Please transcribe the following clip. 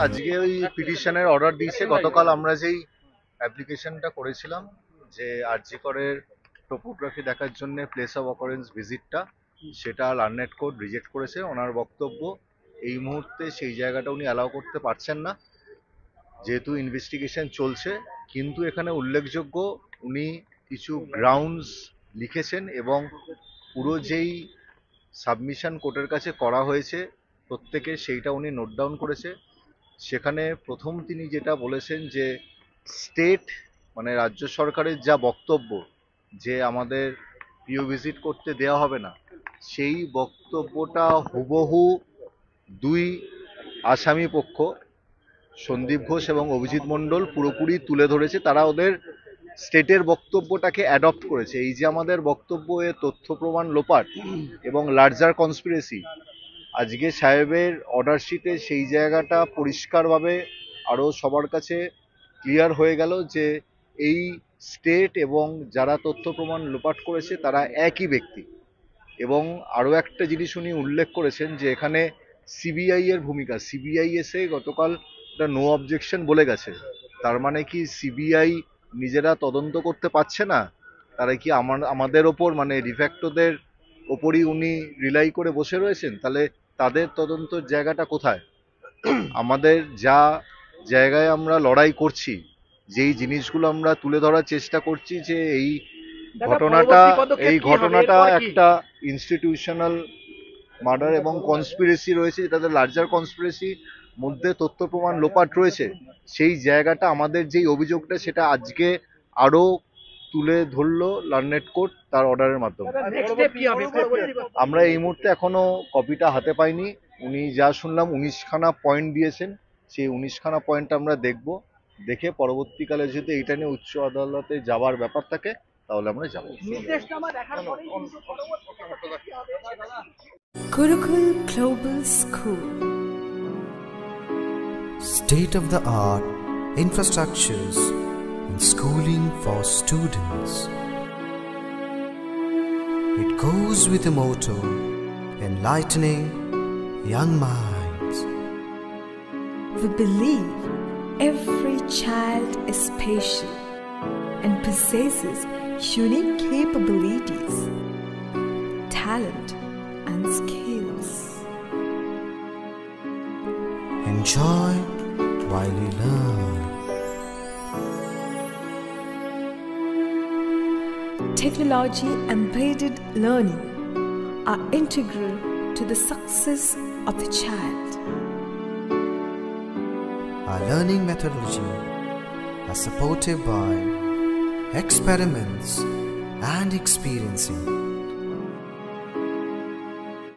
আজকে ওই পিটিশনের অর্ডার দিয়েছে। গতকাল আমরা যেই অ্যাপ্লিকেশনটা করেছিলার যে আরজি করের টোপোগ্রাফি দেখার জন্য প্লেস অফ অকারেন্স ভিজিটটা, সেটা লার্নেড কোর্ট রিজেক্ট করেছে। ওনার বক্তব্য এই মুহূর্তে সেই জায়গাটা উনি অ্যালাউ করতে পারছেন না যেহেতু ইনভেস্টিগেশন চলছে। কিন্তু এখানে উল্লেখযোগ্য উনি কিছু গ্রাউন্ডস লিখেছেন এবং পুরো যেই সাবমিশন কোর্টের কাছে করা হয়েছে প্রত্যেকে সেইটা উনি নোট ডাউন করেছে। সেখানে প্রথম তিনি যেটা বলেছেন যে স্টেট মানে রাজ্য সরকারের যা বক্তব্য যে আমাদের পিও ভিজিট করতে দেওয়া হবে না, সেই বক্তব্যটা হুবহু দুই আসামি পক্ষ সন্দীপ ঘোষ এবং অভিজিৎ মণ্ডল পুরোপুরি তুলে ধরেছে। তারা ওদের স্টেটের বক্তব্যটাকে অ্যাডপ্ট করেছে। এই যে আমাদের বক্তব্য এ তথ্য প্রমাণ লোপাট এবং লার্জার কনস্পিরেসি, আজকে সাহেবের অর্ডার শিটে সেই জায়গাটা পরিষ্কারভাবে আরও সবার কাছে ক্লিয়ার হয়ে গেল যে এই স্টেট এবং যারা তথ্য প্রমাণ লোপাট করেছে তারা একই ব্যক্তি। এবং আরও একটা জিনিস উনি উল্লেখ করেছেন যে এখানে সিবিআই এর ভূমিকা। সিবিআই এসে গতকাল একটা নো অবজেকশন বলে গেছে। তার মানে কি সিবিআই নিজেরা তদন্ত করতে পারছে না? তারা কি আমাদের ওপর মানে ডিফ্যাক্টোদের ওপরই উনি রিলাই করে বসে রয়েছেন? তাহলে তাদের তদন্তর জায়গাটা কোথায়? আমাদের যা জায়গায় আমরা লড়াই করছি, যেই জিনিসগুলো আমরা তুলে ধরার চেষ্টা করছি যে এই ঘটনাটা একটা ইনস্টিটিউশনাল মার্ডার এবং কনস্পিরেসি রয়েছে, এটাতে লার্জার কনস্পিরেসি মধ্যে তথ্য প্রমাণ লোপাট রয়েছে। সেই জায়গাটা আমাদের যেই অভিযোগটা সেটা আজকে আরো তুলে ধরলো লার্নেড কোর্ট তার অর্ডারের মাধ্যমে। আমরা এই মুহূর্তে এখনো কপিটা হাতে পাইনি। উনি যা শুনলাম 19খানা পয়েন্ট দিয়েছেন, সেই 19খানা পয়েন্ট আমরা দেখব। দেখে পরবর্তীকালে যদি এইটা নিয়ে উচ্চ আদালতে যাওয়ার ব্যাপার থাকে তাহলে আমরা যাব। Gurukul Global School. State-of-the-art infrastructures and schooling for students. It goes with the motto, enlightening young minds. We believe every child is special and possesses unique capabilities, talent and skills. Enjoy while you learn. Technology embedded learning are integral to the success of the child. Our learning methodology are supported by experiments and experiencing.